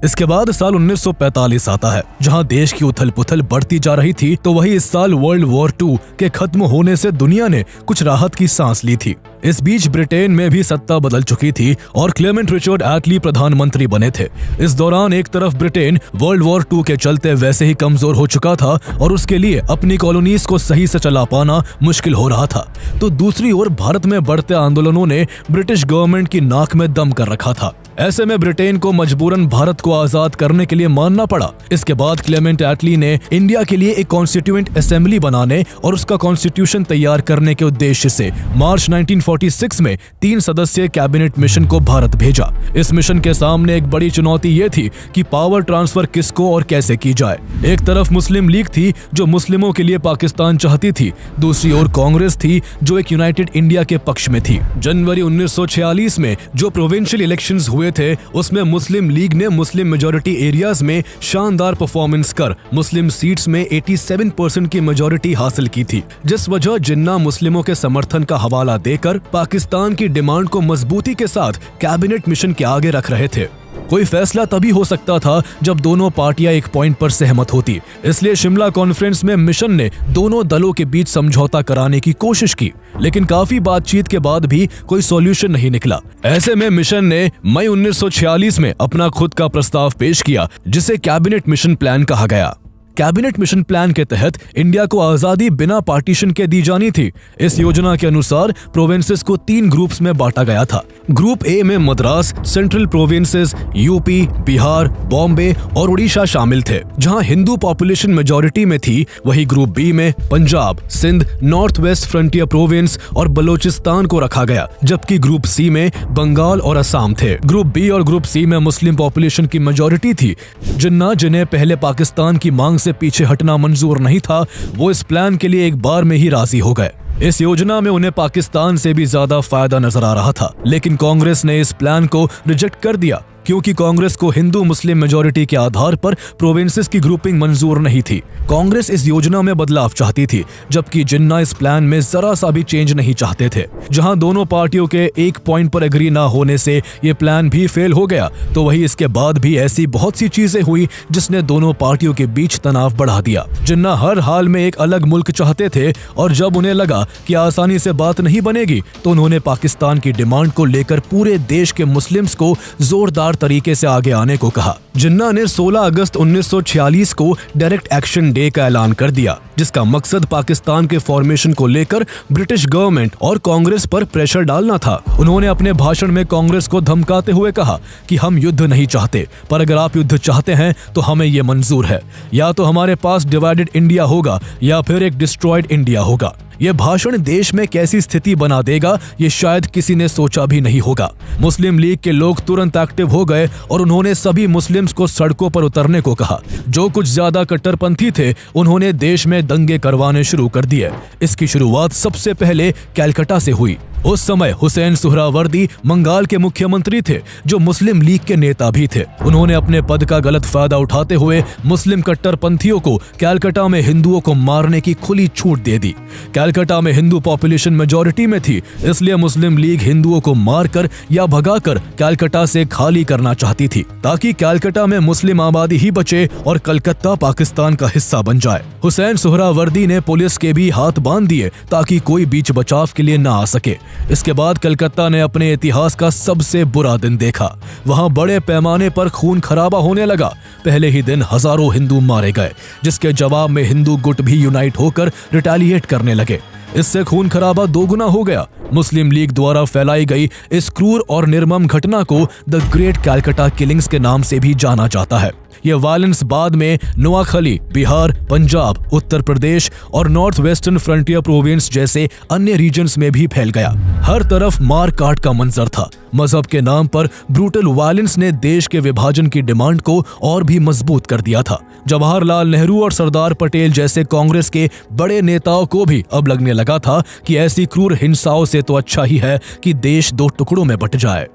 इसके बाद साल 1945 आता है, जहां देश की उथल पुथल बढ़ती जा रही थी, तो वही इस साल वर्ल्ड वॉर 2 के खत्म होने से दुनिया ने कुछ राहत की सांस ली थी। इस बीच ब्रिटेन में भी सत्ता बदल चुकी थी और क्लेमेंट रिचर्ड एटली प्रधानमंत्री बने थे। इस दौरान एक तरफ ब्रिटेन वर्ल्ड वॉर 2 के चलते वैसे ही कमजोर हो चुका था और उसके लिए अपनी कॉलोनीज को सही से चला पाना मुश्किल हो रहा था, तो दूसरी ओर भारत में बढ़ते आंदोलनों ने ब्रिटिश गवर्नमेंट की नाक में दम कर रखा था। ऐसे में ब्रिटेन को मजबूरन भारत को आजाद करने के लिए मानना पड़ा। इसके बाद क्लेमेंट एटली ने इंडिया के लिए एक कॉन्स्टिट्यूएंट असेंबली बनाने और उसका कॉन्स्टिट्यूशन तैयार करने के उद्देश्य से मार्च 1946 में 3 सदस्यीय कैबिनेट मिशन को भारत भेजा। इस मिशन के सामने एक बड़ी चुनौती ये थी कि पावर ट्रांसफर किसको और कैसे की जाए। एक तरफ मुस्लिम लीग थी जो मुस्लिमों के लिए पाकिस्तान चाहती थी, दूसरी ओर कांग्रेस थी जो एक यूनाइटेड इंडिया के पक्ष में थी। जनवरी 1946 में जो प्रोविंशियल इलेक्शंस हुए थे, उसमें मुस्लिम लीग ने मुस्लिम मेजॉरिटी एरियाज में शानदार परफॉर्मेंस कर मुस्लिम सीट्स में 87% की मेजॉरिटी हासिल की थी, जिस वजह जिन्ना मुस्लिमों के समर्थन का हवाला देकर पाकिस्तान की डिमांड को मजबूती के साथ कैबिनेट मिशन के आगे रख रहे थे। कोई फैसला तभी हो सकता था जब दोनों पार्टियां एक पॉइंट पर सहमत होती, इसलिए शिमला कॉन्फ्रेंस में मिशन ने दोनों दलों के बीच समझौता कराने की कोशिश की, लेकिन काफी बातचीत के बाद भी कोई सॉल्यूशन नहीं निकला। ऐसे में मिशन ने मई 1946 में अपना खुद का प्रस्ताव पेश किया, जिसे कैबिनेट मिशन प्लान कहा गया। कैबिनेट मिशन प्लान के तहत इंडिया को आजादी बिना पार्टीशन के दी जानी थी। इस योजना के अनुसार प्रोविंसेस को 3 ग्रुप्स में बांटा गया था। ग्रुप ए में Madras, central provinces, UP, Bihar, Bombay और उड़ीसा शामिल थे, जहां हिंदू पॉपुलेशन मेजॉरिटी में थी। वही ग्रुप बी में Punjab, Sindh, North West Frontier Province और बलोचिस्तान को रखा गया, जबकि ग्रुप सी में बंगाल और असम थे। ग्रुप बी और ग्रुप सी में मुस्लिम पॉपुलेशन की मेजॉरिटी थी। जिन्हें पहले पाकिस्तान की मांग से पीछे हटना मंजूर नहीं था, वो इस प्लान के लिए एक बार में ही राजी हो गए। इस योजना में उन्हें पाकिस्तान से भी ज्यादा फायदा नजर आ रहा था, लेकिन कांग्रेस ने इस प्लान को रिजेक्ट कर दिया, क्योंकि कांग्रेस को हिंदू मुस्लिम मेजॉरिटी के आधार पर प्रोविंसेस की ग्रुपिंग मंजूर नहीं थी। कांग्रेस इस योजना में बदलाव चाहती थी, जबकि जिन्ना इस प्लान में जरा सा भी चेंज नहीं चाहते थे। जहां दोनों पार्टियों के एक पॉइंट पर एग्री ना होने से ये प्लान भी फेल हो गया, तो वही इसके बाद भी ऐसी बहुत सी चीजें हुई जिसने दोनों पार्टियों के बीच तनाव बढ़ा दिया। जिन्ना हर हाल में एक अलग मुल्क चाहते थे और जब उन्हें लगा कि आसानी से बात नहीं बनेगी, तो उन्होंने पाकिस्तान की डिमांड को लेकर पूरे देश के मुस्लिम्स को जोरदार तरीके से आगे आने को कहा। जिन्ना ने 16 अगस्त 1946 को डायरेक्ट एक्शन डे का ऐलान कर दिया, जिसका मकसद पाकिस्तान के फॉर्मेशन को लेकर ब्रिटिश गवर्नमेंट और कांग्रेस पर प्रेशर डालना था। उन्होंने अपने भाषण में कांग्रेस को धमकाते हुए कहा कि हम युद्ध नहीं चाहते, पर अगर आप युद्ध चाहते हैं तो हमें ये मंजूर है। या तो हमारे पास डिवाइडेड इंडिया होगा या फिर एक डिस्ट्रॉयड इंडिया होगा। ये भाषण देश में कैसी स्थिति बना देगा, ये शायद किसी ने सोचा भी नहीं होगा। मुस्लिम लीग के लोग तुरंत एक्टिव हो गए और उन्होंने सभी मुस्लिम्स को सड़कों पर उतरने को कहा। जो कुछ ज्यादा कट्टरपंथी थे, उन्होंने देश में दंगे करवाने शुरू कर दिए। इसकी शुरुआत सबसे पहले कलकत्ता से हुई। उस समय हुसैन सुहरावर्दी बंगाल के मुख्यमंत्री थे, जो मुस्लिम लीग के नेता भी थे। उन्होंने अपने पद का गलत फायदा उठाते हुए मुस्लिम कट्टरपंथियों को कलकत्ता में हिंदुओं को मारने की खुली छूट दे दी। कलकत्ता में हिंदू पॉपुलेशन मेजॉरिटी में थी, इसलिए मुस्लिम लीग हिंदुओं को मारकर या भगाकर कलकत्ता से खाली करना चाहती थी, ताकि कलकत्ता में मुस्लिम आबादी ही बचे और कलकत्ता पाकिस्तान का हिस्सा बन जाए। हुसैन सुहरावर्दी ने पुलिस के भी हाथ बांध दिए ताकि कोई बीच बचाव के लिए न आ सके। इसके बाद कलकत्ता ने अपने इतिहास का सबसे बुरा दिन देखा। वहां बड़े पैमाने पर खून खराबा होने लगा। पहले ही दिन हजारों हिंदू मारे गए, जिसके जवाब में हिंदू गुट भी यूनाइट होकर रिटेलिएट करने लगे। इससे खून खराबा दोगुना हो गया। मुस्लिम लीग द्वारा फैलाई गई इस क्रूर और निर्मम घटना को द ग्रेट कलकत्ता किलिंग्स के नाम से भी जाना जाता है। यह वायलेंस बाद में नोआखली, बिहार, पंजाब, उत्तर प्रदेश और नॉर्थ वेस्टर्न फ्रंटियर प्रोविंस जैसे अन्य रीजन्स में भी फैल गया। हर तरफ मार काट का मंजर था। मजहब के नाम पर ब्रूटल वायलेंस ने देश के विभाजन की डिमांड को और भी मजबूत कर दिया था। जवाहरलाल नेहरू और सरदार पटेल जैसे कांग्रेस के बड़े नेताओं को भी अब लगने लगा था कि ऐसी क्रूर हिंसाओं से तो अच्छा ही है कि देश 2 टुकड़ों में बंट जाए।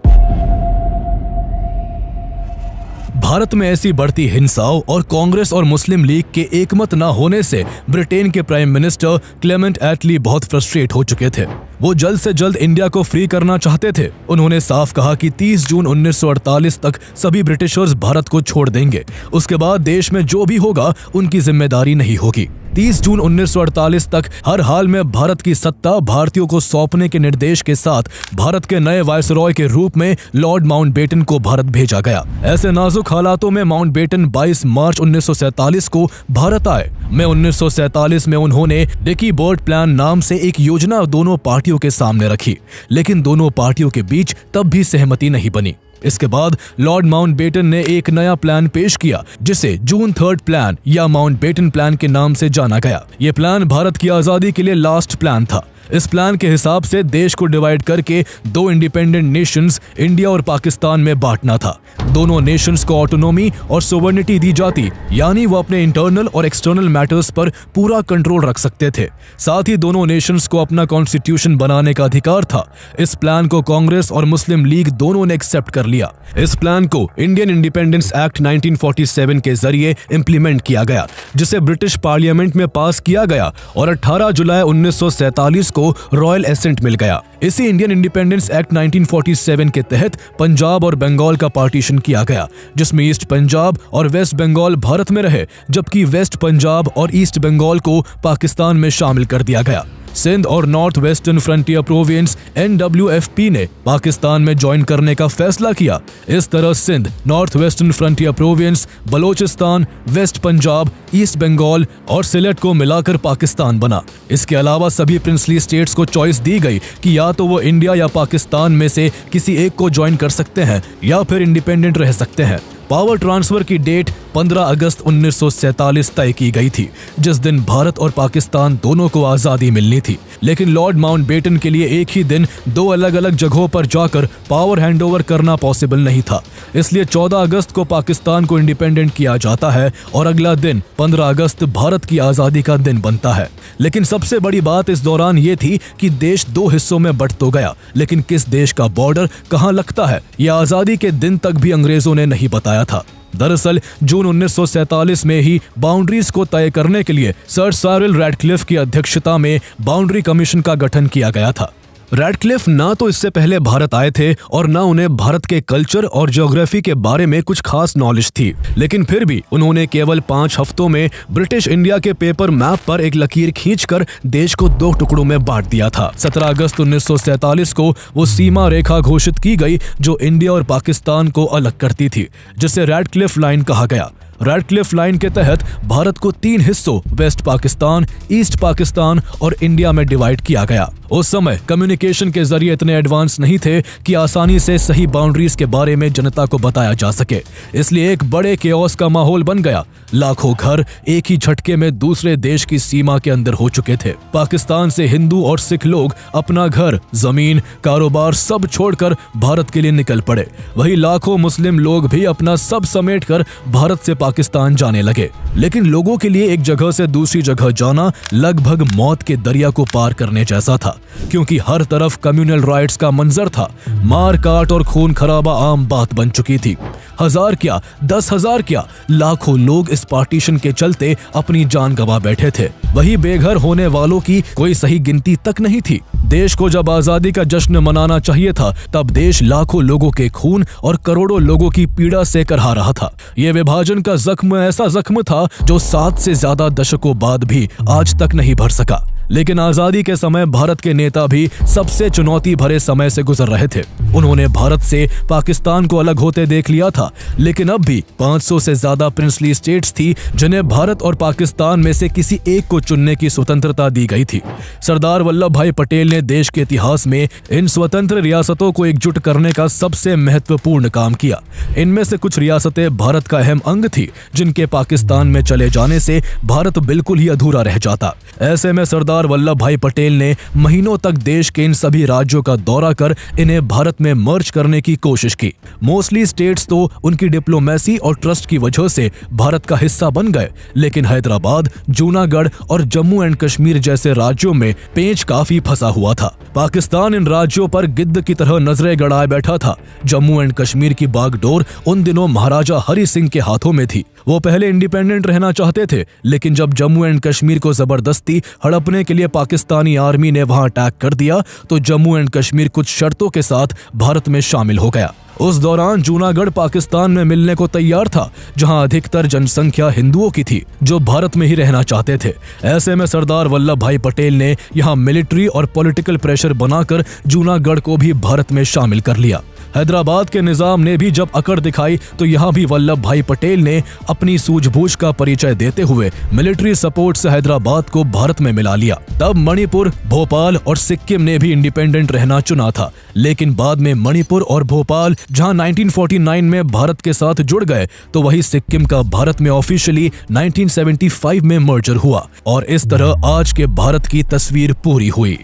भारत में ऐसी बढ़ती हिंसाओं और कांग्रेस और मुस्लिम लीग के एकमत न होने से ब्रिटेन के प्राइम मिनिस्टर क्लेमेंट एटली बहुत फ्रस्ट्रेट हो चुके थे। वो जल्द से जल्द इंडिया को फ्री करना चाहते थे। उन्होंने साफ कहा कि 30 जून 1948 तक सभी ब्रिटिशर्स भारत को छोड़ देंगे। उसके बाद देश में जो भी होगा उनकी जिम्मेदारी नहीं होगी। 30 जून 1948 तक हर हाल में भारत की सत्ता भारतीयों को सौंपने के निर्देश के साथ भारत के नए वायसरॉय के रूप में लॉर्ड माउंटबेटन को भारत भेजा गया। ऐसे नाजुक हालातों में माउंटबेटन 22 मार्च 1947 को भारत आए। में 1947 में उन्होंने डिकी बर्ड प्लान नाम से एक योजना दोनों पार्टियों के सामने रखी, लेकिन दोनों पार्टियों के बीच तब भी सहमति नहीं बनी। इसके बाद लॉर्ड माउंटबेटन ने एक नया प्लान पेश किया जिसे जून 3 प्लान या माउंटबेटन प्लान के नाम से जाना गया। ये प्लान भारत की आजादी के लिए लास्ट प्लान था। इस प्लान के हिसाब से देश को डिवाइड करके 2 इंडिपेंडेंट नेशंस इंडिया और पाकिस्तान में बांटना था। दोनों नेशंस को ऑटोनॉमी और सोवर्निटी दी जाती, यानी वो अपने इंटरनल और एक्सटर्नल मैटर्स पर पूरा कंट्रोल रख सकते थे। साथ ही दोनों नेशंस को अपना कॉन्स्टिट्यूशन बनाने का अधिकार था। इस प्लान को कांग्रेस और मुस्लिम लीग दोनों ने एक्सेप्ट कर लिया। इस प्लान को इंडियन इंडिपेंडेंस एक्ट 1947 के जरिए इम्प्लीमेंट किया गया, जिसे ब्रिटिश पार्लियामेंट में पास किया गया और 18 जुलाई 1947 को रॉयल एसेंट मिल गया। इसी इंडियन इंडिपेंडेंस एक्ट 1947 के तहत पंजाब और बंगाल का पार्टीशन किया गया, जिसमें ईस्ट पंजाब और वेस्ट बंगाल भारत में रहे, जबकि वेस्ट पंजाब और ईस्ट बंगाल को पाकिस्तान में शामिल कर दिया गया। सिंध और north Western Frontier province NWFP ने पाकिस्तान में ज्वाइन करने का फैसला किया। इस तरह Sindh, North Western Frontier Province, Balochistan, West Punjab, East Bengal और सिलेट को मिलाकर पाकिस्तान बना। इसके अलावा सभी प्रिंसली स्टेट्स को चॉइस दी गई कि या तो वो इंडिया या पाकिस्तान में से किसी एक को ज्वाइन कर सकते हैं या फिर इंडिपेंडेंट रह सकते हैं। पावर ट्रांसफर की डेट 15 अगस्त 1947 तय की गई थी, जिस दिन भारत और पाकिस्तान दोनों को आजादी मिलनी थी। लेकिन लॉर्ड माउंटबेटन के लिए एक ही दिन 2 अलग अलग जगहों पर जाकर पावर हैंडओवर करना पॉसिबल नहीं था। इसलिए 14 अगस्त को पाकिस्तान को इंडिपेंडेंट किया जाता है और अगला दिन 15 अगस्त भारत की आजादी का दिन बनता है। लेकिन सबसे बड़ी बात इस दौरान ये थी कि देश 2 हिस्सों में बंट तो गया, लेकिन किस देश का बॉर्डर कहां लगता है, यह आजादी के दिन तक भी अंग्रेजों ने नहीं बताया था। दरअसल जून 1947 में ही बाउंड्रीज को तय करने के लिए सर साइरिल रैडक्लिफ की अध्यक्षता में बाउंड्री कमीशन का गठन किया गया था। रैडक्लिफ ना तो इससे पहले भारत आए थे और ना उन्हें भारत के कल्चर और ज्योग्राफी के बारे में कुछ खास नॉलेज थी, लेकिन फिर भी उन्होंने केवल 5 हफ्तों में ब्रिटिश इंडिया के पेपर मैप पर एक लकीर खींचकर देश को 2 टुकड़ों में बांट दिया था। 17 अगस्त 1947 को वो सीमा रेखा घोषित की गई जो इंडिया और पाकिस्तान को अलग करती थी, जिसे रैडक्लिफ लाइन कहा गया। रैडक्लिफ लाइन के तहत भारत को 3 हिस्सों वेस्ट पाकिस्तान, ईस्ट पाकिस्तान और इंडिया में डिवाइड किया गया। उस समय कम्युनिकेशन के जरिए इतने एडवांस नहीं थे कि आसानी से सही बाउंड्रीज के बारे में जनता को बताया जा सके, इसलिए एक बड़े केओस का माहौल बन गया। लाखों घर एक ही झटके में दूसरे देश की सीमा के अंदर हो चुके थे। पाकिस्तान से हिंदू और सिख लोग अपना घर, जमीन, कारोबार सब छोड़कर भारत के लिए निकल पड़े। वहीं लाखों मुस्लिम लोग भी अपना सब समेटकर भारत से पाकिस्तान जाने लगे। लेकिन लोगों के लिए एक जगह से दूसरी जगह जाना लगभग मौत के दरिया को पार करने जैसा था, क्योंकि हर तरफ कम्युनल राइट्स का मंजर था। मार काट और खून खराबा आम बात बन चुकी थी। 1000 क्या 10,000 क्या लाखों लोग इस पार्टीशन के चलते अपनी जान गंवा बैठे थे। वही बेघर होने वालों की कोई सही गिनती तक नहीं थी। देश को जब आजादी का जश्न मनाना चाहिए था, तब देश लाखों लोगों के खून और करोड़ों लोगों की पीड़ा से करहा रहा था। ये विभाजन का जख्म ऐसा जख्म था जो 7 से ज्यादा दशकों बाद भी आज तक नहीं भर सका। लेकिन आजादी के समय भारत के नेता भी सबसे चुनौती भरे समय से गुजर रहे थे। उन्होंने भारत से पाकिस्तान को अलग होते देख लिया था, लेकिन अब भी 500 से ज्यादा प्रिंसली स्टेट्स थी जिन्हें भारत और पाकिस्तान में से किसी एक को चुनने की स्वतंत्रता दी गई थी। सरदार वल्लभ भाई पटेल ने देश के इतिहास में इन स्वतंत्र रियासतों को एकजुट करने का सबसे महत्वपूर्ण काम किया। इनमें से कुछ रियासतें भारत का अहम अंग थी, जिनके पाकिस्तान में चले जाने से भारत बिल्कुल ही अधूरा रह जाता। ऐसे में सरदार वल्लभ भाई पटेल ने महीनों तक देश के इन सभी राज्यों का दौरा कर इन्हें भारत में मर्ज करने की कोशिश की। मोस्टली स्टेट्स तो उनकी डिप्लोमेसी और ट्रस्ट की वजह से भारत का हिस्सा बन गए, लेकिन हैदराबाद, जूनागढ़ और जम्मू एंड कश्मीर जैसे राज्यों में पेंच काफी फंसा हुआ था। पाकिस्तान इन राज्यों पर गिद्ध की तरह नजरें गड़ाए बैठा था। जम्मू एंड कश्मीर की बागडोर उन दिनों महाराजा हरि सिंह के हाथों में थी। वो पहले इंडिपेंडेंट रहना चाहते थे, लेकिन जब जम्मू एंड कश्मीर को जबरदस्ती हड़पने के लिए पाकिस्तानी आर्मी ने वहां अटैक कर दिया तो जम्मू एंड कश्मीर कुछ शर्तों के साथ भारत में शामिल हो गया। उस दौरान जूनागढ़ पाकिस्तान में मिलने को तैयार था, जहां अधिकतर जनसंख्या हिंदुओं की थी जो भारत में ही रहना चाहते थे। ऐसे में सरदार वल्लभ भाई पटेल ने यहां मिलिट्री और पॉलिटिकल प्रेशर बनाकर जूनागढ़ को भी भारत में शामिल कर लिया। हैदराबाद के निजाम ने भी जब अकड़ दिखाई तो यहाँ भी वल्लभ भाई पटेल ने अपनी सूझबूझ का परिचय देते हुए मिलिट्री सपोर्ट से हैदराबाद को भारत में मिला लिया। तब मणिपुर, भोपाल और सिक्किम ने भी इंडिपेंडेंट रहना चुना था, लेकिन बाद में मणिपुर और भोपाल जहां 1949 में भारत के साथ जुड़ गए तो वही सिक्किम का भारत में ऑफिशियली 1975 में मर्जर हुआ और इस तरह आज के भारत की तस्वीर पूरी हुई।